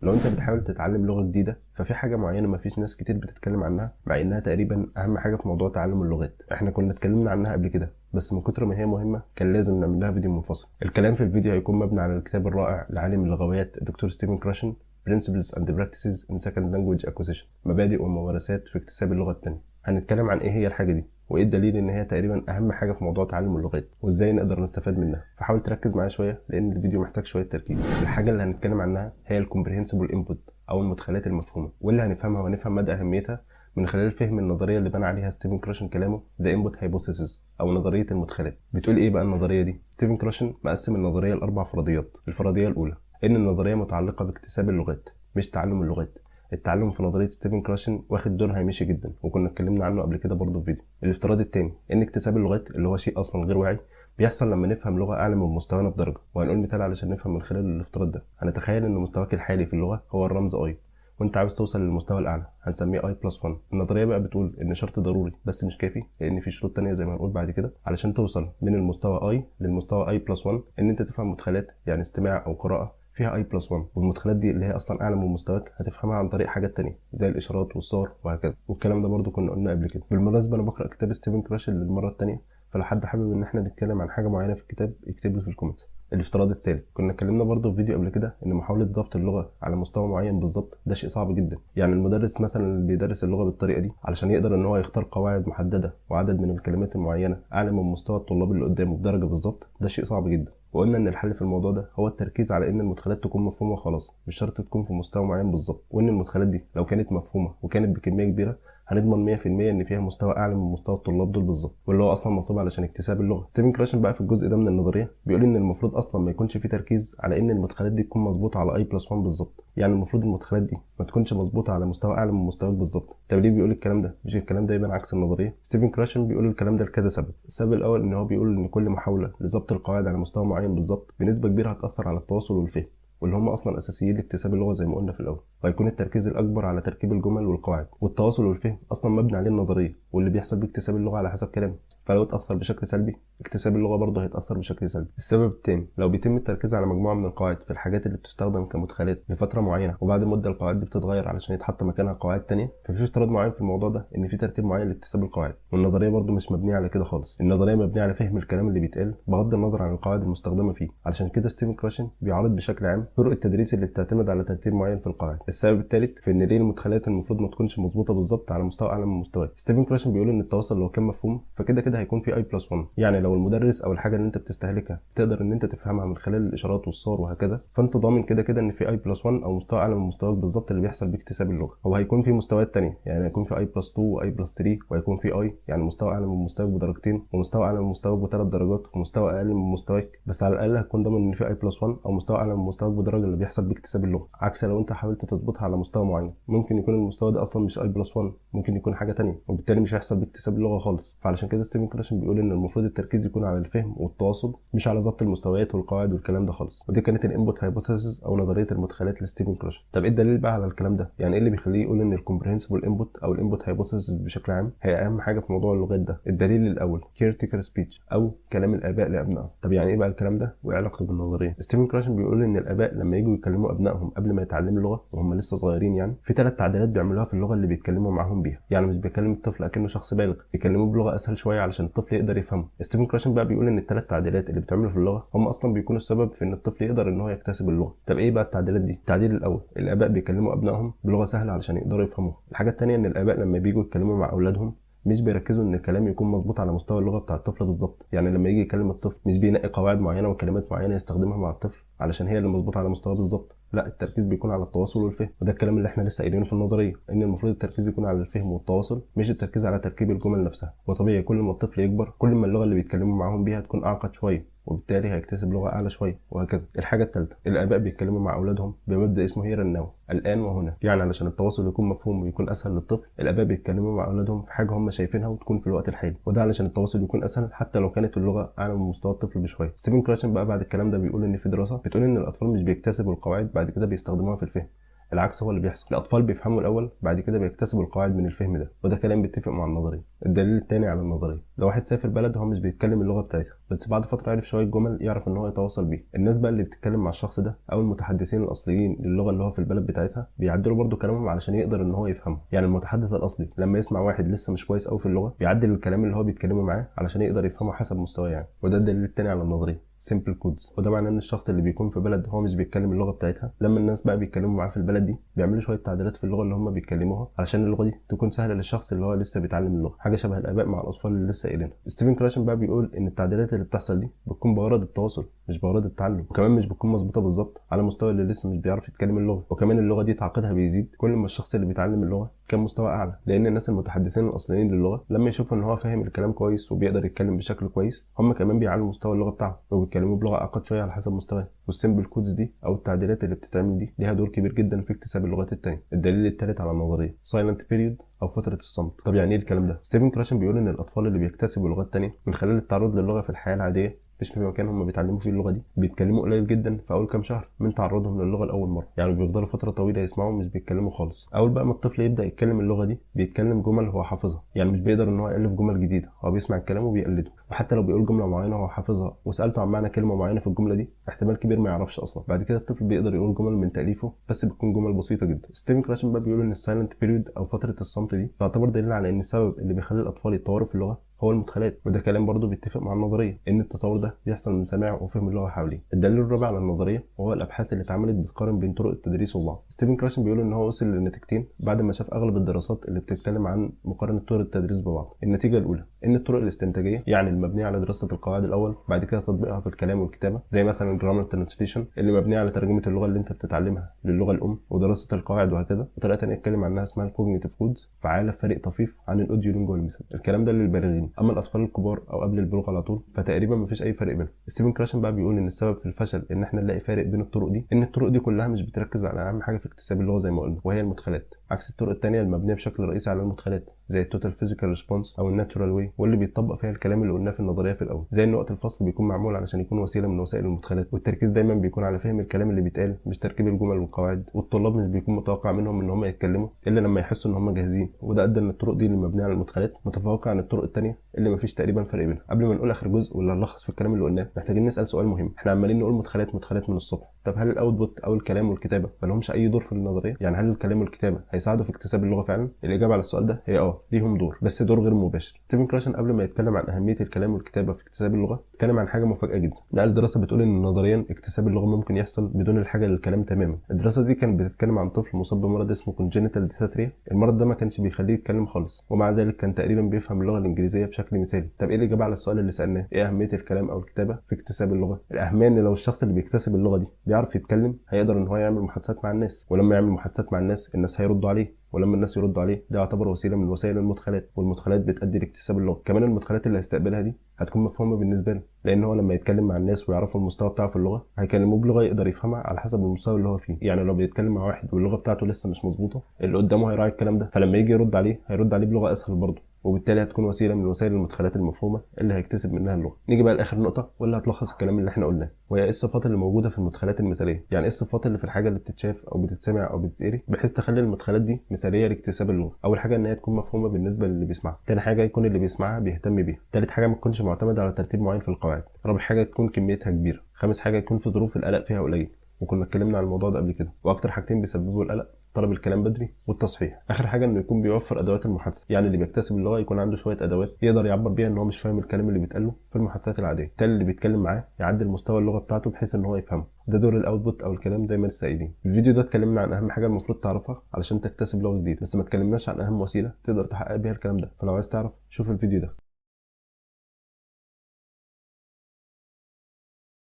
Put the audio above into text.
لو انت بتحاول تتعلم لغة جديدة ففي حاجة معينة مفيش ناس كتير بتتكلم عنها، مع انها تقريبا اهم حاجة في موضوع تعلم اللغات. احنا كنا اتكلمنا عنها قبل كده بس من كتر ما هي مهمة كان لازم نعمل لها فيديو منفصل. الكلام في الفيديو هيكون مبني على الكتاب الرائع لعالم اللغويات الدكتور ستيفن كراشن Principles and Practices in Second Language Acquisition، مبادئ وممارسات في اكتساب اللغة التانية. هنتكلم عن ايه هي الحاجة دي وايه الدليل ان هي تقريبا اهم حاجة في موضوع تعلم اللغات وازاي نقدر نستفاد منها. فحاول تركز معايا شوية لان الفيديو محتاج شوية تركيز. الحاجة اللي هنتكلم عنها هي الكومبريهنسبل انبوت او المدخلات المفهومة، واللي هنفهمها وهنفهم مدى اهميتها من خلال فهم النظرية اللي بنى عليها ستيفن كراشن كلامه The Input Hypothesis او نظرية المدخلات. بتقول ايه بقى النظرية دي؟ ستيفن كراشن مقسم النظرية لاربع فرضيات. الفرضية الاولى ان النظرية متعلقة باكتساب اللغات مش تعلم اللغات. التعلم في نظريه ستيفن كراشن واخد دور هامشي جدا وكنا اتكلمنا عنه قبل كده برضه في فيديو. الافتراض الثاني ان اكتساب اللغات اللي هو شيء اصلا غير واعي بيحصل لما نفهم لغه اعلى من مستوانا بدرجه، وهنقول مثال علشان نفهم من خلال الافتراض ده. هنتخيل ان مستواك الحالي في اللغه هو الرمز اي وانت عاوز توصل للمستوى الاعلى، هنسميه اي بلس 1. النظريه بقى بتقول ان شرط ضروري بس مش كافي، لان في شروط تانية زي ما هنقول بعد كده علشان توصل من المستوى اي للمستوى اي بلس 1، ان انت تفهم مدخلات يعني استماع او قراءه فيها اي بلس 1، والمدخلات دي اللي هي اصلا اعلى من مستواك هتفهمها عن طريق حاجات تانية زي الاشارات والصور وهكذا. والكلام ده برضو كنا قلنا قبل كده. بالمناسبه انا بقرا كتاب ستيفن كراشن للمره الثانيه، فلو حد حابب ان احنا نتكلم عن حاجه معينه في الكتاب يكتب لي في الكومنتس. الافتراض التالي كنا اتكلمنا برضه في فيديو قبل كده ان محاوله ضبط اللغه على مستوى معين بالظبط ده شيء صعب جدا. يعني المدرس مثلا اللي بيدرس اللغه بالطريقه دي علشان يقدر ان هو يختار قواعد محدده وعدد من الكلمات المعينه اعلى من مستوى الطلاب اللي قدامه بدرجه بالظبط، ده شيء صعب جدا. وقلنا ان الحل في الموضوع ده هو التركيز على ان المدخلات تكون مفهومه خلاص، مش شرط تكون في مستوى معين بالظبط، وان المدخلات دي لو كانت مفهومه وكانت بكميه كبيره هنضمن 100% ان فيها مستوى اعلى من مستوى الطلاب دول بالظبط، واللي هو اصلا مطلوب علشان اكتساب اللغه. ستيفن كراشن بقى في الجزء ده من النظريه بيقول ان المفروض اصلا ما يكونش في تركيز على ان المدخلات دي تكون مظبوطه على اي بلس 1 بالظبط. يعني المفروض المدخلات دي ما تكونش مظبوطه على مستوى اعلى من مستواك بالظبط. طب ليه بيقول الكلام ده؟ مش الكلام ده يبان عكس النظريه؟ ستيفن كراشن بيقول الكلام ده لكذا سبب. السبب الاول ان هو بيقول ان كل محاوله لضبط القواعد على مستوى معين بالظبط بنسبه كبيره هتاثر على التواصل والفهم، واللي هم اصلا اساسيين لاكتساب اللغه زي ما قلنا في الاول، وهيكون التركيز الاكبر على تركيب الجمل والقواعد. والتواصل والفهم اصلا مبني عليه النظريه واللي بيحصل باكتساب اللغه على حسب كلامه، فلو اتاثر بشكل سلبي اكتساب اللغه برضه هيتاثر بشكل سلبي. السبب الثاني لو بيتم التركيز على مجموعه من القواعد في الحاجات اللي بتستخدم كمدخلات لفتره معينه وبعد مده القواعد دي بتتغير علشان يتحط مكانها قواعد ثانيه، ففي افتراض معين في الموضوع ده ان في ترتيب معين لاكتساب القواعد. والنظريه برضه مش مبنيه على كده خالص. النظريه مبنيه على فهم الكلام اللي بيتقال بغض النظر عن القواعد المستخدمه فيه. علشان كده ستيفن كراشن بيعارض بشكل عام طرق التدريس اللي بتعتمد على ترتيب معين في القواعد. السبب الثالث في ان ليه المدخلات المفروض ما تكونش مظبوطه بالظبط على مستوى اعلى من مستواك. ستيفن كراشن بيقول ان التواصل لو كان مفهوم فكده كده هيكون في اي بلس 1. يعني لو المدرس او الحاجه اللي انت بتستهلكها تقدر ان انت تفهمها من خلال الاشارات والصور وهكذا، فانت ضامن كده كده ان في اي بلس 1 او مستوى اعلى من مستواك بالظبط اللي بيحصل باكتساب اللغه. هو هيكون في مستويات ثانيه، يعني هيكون في اي بلس 2 واي بلس 3، وهيكون في اي يعني مستوى اعلى من مستواك بدرجتين ومستوى اعلى من مستواك بثلاث درجات ومستوى اقل من مستواك، بس على الاقل هتكون ضامن ان في اي بلس 1 او مستوى اعلى من مستواك بدرجه اللي بيحصل باكتساب اللغه. عكس لو انت حاولت تظبطها على مستوى معين ممكن يكون المستوى ده اصلا مش اي بلس 1، ممكن يكون حاجه ثانيه وبالتالي مش هيحصل باكتساب اللغه خالص. فعلشان كده ستيفن كراشن بيقول ان المفروض التركيز يكون على الفهم والتواصل مش على ضبط المستويات والقواعد والكلام ده خالص. ودي كانت الانبوت هايبوثيسيس او نظريه المدخلات لستيفن كراشن. طب ايه الدليل بقى على الكلام ده؟ يعني ايه اللي بيخليه يقول ان الكومبريهنسبل انبوت او الانبوت هايبوثيسيس بشكل عام هي اهم حاجه في موضوع اللغات ده؟ الدليل الاول كيرتيكال سبيتش او كلام الاباء لابنائهم. طب يعني ايه بقى الكلام ده وايه علاقته بالنظريه؟ ستيفن كراشن بيقول ان الاباء لما يجوا يكلموا ابنائهم قبل ما يتعلموا اللغه وهم لسه صغيرين، يعني في 3 تعديلات بيعملوها في اللغه اللي بيتكلموا معاهم بيها. يعني مش بيكلم الطفل اكنه شخص بالغ، بيكلموه بلغه اسهل شويه علشان الطفل يقدر يفهمه. ستيفن كراشن بقى بيقول ان ال3 تعديلات اللي بتعملوا في اللغه هم اصلا بيكونوا السبب في ان الطفل يقدر ان هو يكتسب اللغه. طب ايه بقى التعديلات دي؟ التعديل الاول الاباء بيكلموا ابنائهم بلغه سهله علشان يقدروا يفهموها. الحاجه الثانيه ان الاباء لما بييجوا يتكلموا مع اولادهم مش بيركزوا ان الكلام يكون مظبوط على مستوى اللغه بتاع الطفل بالظبط. يعني لما يجي يكلم الطفل مش بينقي قواعد معينه وكلمات معينه يستخدمها مع الطفل علشان هي اللي مظبوطه على مستواه بالظبط، لا التركيز بيكون على التواصل والفهم. وده الكلام اللي احنا لسه قايلينه في النظريه، ان المفروض التركيز يكون على الفهم والتواصل مش التركيز على تركيب الجمل نفسها. وطبيعي كل ما الطفل يكبر كل ما اللغه اللي بيتكلموا معاهم بيها تكون اعقد شويه وبالتالي هيكتسب لغه اعلى شويه وهكذا. الحاجه الثالثه الاباء بيتكلموا مع اولادهم بمبدا اسمه هير اند ناو، الان وهنا. يعني علشان التواصل يكون مفهوم ويكون اسهل للطفل الاباء بيتكلموا مع اولادهم في حاجه هم شايفينها وتكون في الوقت الحالي، وده علشان التواصل يكون اسهل حتى لو كانت اللغه اعلى من مستوى الطفل بشويه. ستيفن كراشن بقى بعد الكلام ده بيقول ان في دراسه بتقول ان الاطفال مش بيكتسبوا القواعد بعد كده بيستخدموها في الفهم، العكس هو اللي بيحصل. الاطفال بيفهموا الاول بعد كده بيكتسبوا القواعد من الفهم ده، وده كلام بيتفق مع النظريه. الدليل التاني على النظريه، لو واحد سافر بلد هو مش بيتكلم اللغه بتاعتها، بس بعد فتره عرف شويه جمل يعرف ان هو يتواصل بيها، الناس بقى اللي بتتكلم مع الشخص ده او المتحدثين الاصليين للغه اللي هو في البلد بتاعتها بيعدلوا برده كلامهم علشان يقدر ان هو يفهمه. يعني المتحدث الاصلي لما يسمع واحد لسه مش كويس قوي في اللغه بيعدل الكلام اللي هو بيتكلمه معاه علشان يقدر يفهمه حسب مستواه يعني. وده الدليل التاني على النظريه، سيمبل كودز. وده معناه ان الشخص اللي بيكون في بلد هو مش بيتكلم اللغه بتاعتها، لما الناس بقى بيتكلموا معاه في البلد دي بيعملوا شويه تعديلات في اللغه اللي هم بيتكلموها علشان اللغه دي تكون سهله للشخص اللي هو لسه بيتعلم اللغه، حاجه شبه الاباء مع الاطفال اللي لسه قايلينها. ستيفن كراشن بقى بيقول ان التعديلات اللي بتحصل دي بتكون بغرض التواصل مش بغرض التعلم، وكمان مش بتكون مظبوطه بالظبط على مستوى اللي لسه مش بيعرف يتكلم اللغه. وكمان اللغه دي تعقيدها بيزيد كل ما الشخص اللي بيتعلم اللغه كان مستوى اعلى، لان الناس المتحدثين الاصليين للغه لما يشوفوا ان هو فاهم الكلام كويس وبيقدر يتكلم بشكل كويس هم كمان بيعلوا مستوى اللغه بتاعهم وبيتكلموا بلغه اعقد شويه على حسب مستواه. والسيمبل كودز دي او التعديلات اللي بتتعمل دي ليها دور كبير جدا في اكتساب اللغات التانية. الدليل الثالث على النظريه، سايلنت بيريود او فتره الصمت. طب يعني ايه الكلام ده؟ ستيفن كراشن بيقول ان الاطفال اللي بيكتسبوا لغات تانية من خلال التعرض للغه في الحياه العاديه مش في مكان هم بيتعلموا فيه اللغه دي بيتكلموا قليل جدا في اول كام شهر من تعرضهم للغه لاول مره، يعني بيفضلوا فتره طويله يسمعوا مش بيتكلموا خالص. اول بقى ما الطفل يبدا يتكلم اللغه دي بيتكلم جمل هو حافظها، يعني مش بيقدر ان هو يالف جمل جديده، هو بيسمع الكلام وبيقلده. وحتى لو بيقول جمله معينه هو حافظها وسالته عن معنى كلمه معينه في الجمله دي احتمال كبير ما يعرفش اصلا. بعد كده الطفل بيقدر يقول جمل من تاليفه بس بتكون جمل بسيطه جدا. ستيفن كراشن بقى بيقول ان السايلنت بيريود او فتره الصمت دي تعتبر دليل على ان السبب اللي بيخلي الاطفال يتطوروا في اللغه هو المدخلات. وده كلام برضه بيتفق مع النظريه ان التطور ده بيحصل من سماع وفهم اللغه حواليه. الدليل الرابع على النظريه وهو الابحاث اللي اتعملت بتقارن بين طرق التدريس وبعض. ستيفن كراشن بيقول ان هو وصل لنتيجتين بعد ما شاف اغلب الدراسات اللي بتتكلم عن مقارنه طرق التدريس ببعض. النتيجه الاولى ان الطرق الاستنتاجيه يعني المبنيه على دراسه القواعد الاول بعد كده تطبيقها في الكلام والكتابه، زي مثلا الجرامر ترانسليشن اللي مبنيه على ترجمه اللغه اللي انت بتتعلمها للغه الام ودراسه القواعد وهكذا. وطريقه ثانيه اتكلم عنها اسمها الكوجنيتيف كودز، فعاله فريق طفيف عن الاوديو لينجوال ميثود. الكلام ده للبالغين، اما الاطفال الكبار او قبل البلوغ على طول فتقريبا مفيش اي فرق بينهم. ستيفن كراشن بقى بيقول ان السبب في الفشل ان احنا نلاقي فارق بين الطرق دي ان الطرق دي كلها مش بتركز على اهم حاجه في اكتساب اللغه زي ما قلنا وهي المدخلات، عكس الطرق الثانيه المبنيه بشكل رئيسي على المدخلات زي التوتال فيزيكال ريسبونس او الناتشورال واي، واللي بيطبق فيها الكلام اللي قلناه في النظريه في الاول، زي ان وقت الفصل بيكون معمول علشان يكون وسيله من وسائل المدخلات، والتركيز دايما بيكون على فهم الكلام اللي بيتقال مش تركيب الجمل والقواعد، والطلاب مش بيكون متوقع منهم ان هم يتكلموا الا لما يحسوا ان هم جاهزين. وده ادى ان الطرق دي اللي مبنيه على المدخلات متفوقه عن الطرق الثانيه اللي مفيش تقريبا فرق بينها. قبل ما نقول اخر جزء ولا نلخص في الكلام اللي قلناه محتاجين نسال سؤال مهم، احنا عمالين نقول مدخلات مدخلات من الصبح، طب هل الاوتبوت او الكلام والكتابه ما لهمش اي دور في النظريه؟ يعني هل الكلام والكتابه هيساعدوا في اكتساب اللغه فعلا؟ الاجابه على السؤال ده هي ليهم دور، بس دور غير مباشر. ستيفن كراشن قبل ما يتكلم عن اهميه الكلام والكتابه في اكتساب اللغه اتكلم عن حاجه مفاجاه جدا، نقل دراسه بتقول ان نظريا اكتساب اللغه ممكن يحصل بدون الحاجه للكلام تماما. الدراسه دي كانت بتتكلم عن طفل مصاب بمرض اسمه كونجينيتال ديساتريا، المرض ده ما كانش بيخليه يتكلم خالص ومع ذلك كان تقريبا بيفهم اللغه الانجليزيه بشكل مثالي. طب ايه الاجابه على السؤال اللي سالناه؟ ايه اهميه الكلام او الكتابه في اكتساب اللغه؟ الاهميه ان لو الشخص اللي بيكتسب اللغه دي بيعرف يتكلم هيقدر ان هو يعمل محادثات مع الناس، ولما يعمل محادثات مع الناس هيردوا عليه، ولما الناس يردوا عليه ده يعتبر وسيله من وسائل المدخلات، والمدخلات بتؤدي لاكتساب اللغه. كمان المدخلات اللي هيستقبلها دي هتكون مفهومه بالنسبه له، لان هو لما يتكلم مع الناس ويعرفوا المستوى بتاعه في اللغه هيكلموه بلغه يقدر يفهمها على حسب المستوى اللي هو فيه. يعني لو بيتكلم مع واحد واللغه بتاعته لسه مش مظبوطه اللي قدامه هيراعي الكلام ده، فلما يجي يرد عليه هيرد عليه بلغه اسهل برضه، وبالتالي هتكون وسيله من وسائل المدخلات المفهومه اللي هيكتسب منها اللغه. نيجي بقى لاخر نقطه واللي هتلخص الكلام اللي احنا قلناه، وهي ايه الصفات اللي موجوده في المدخلات المثاليه. يعني ايه الصفات اللي في الحاجه اللي بتتشاف او بتتسمع او بتتقري بحيث تخلي المدخلات دي مثاليه لاكتساب اللغه؟ اول حاجه ان هي تكون مفهومه بالنسبه للي بيسمعها، تاني حاجه يكون اللي بيسمعها بيهتم بيها، تالت حاجه ما تكونش معتمده على ترتيب معين في القواعد، رابع حاجه تكون كميتها كبيره، خامس حاجه يكون في ظروف القلق فيها قليل، وكنا اتكلمنا عن الموضوع ده قبل كده، واكتر حاجتين بيسببوا القلق طلب الكلام بدري والتصحيح. اخر حاجه انه يكون بيوفر ادوات المحادثه، يعني اللي بيكتسب اللغه يكون عنده شويه ادوات يقدر يعبر بيها ان هو مش فاهم الكلام اللي بيتقال له في المحادثات العاديه، بالتالي اللي بيتكلم معاه يعدل مستوى اللغه بتاعته بحيث ان هو يفهمه. ده دور الاوتبوت او الكلام زي ما لسه قايلين. الفيديو ده اتكلمنا عن اهم حاجه المفروض تعرفها علشان تكتسب لغه جديده، بس ما اتكلمناش عن اهم وسيله تقدر تحقق بيها الكلام ده، فلو عايز تعرف شوف الفيديو ده.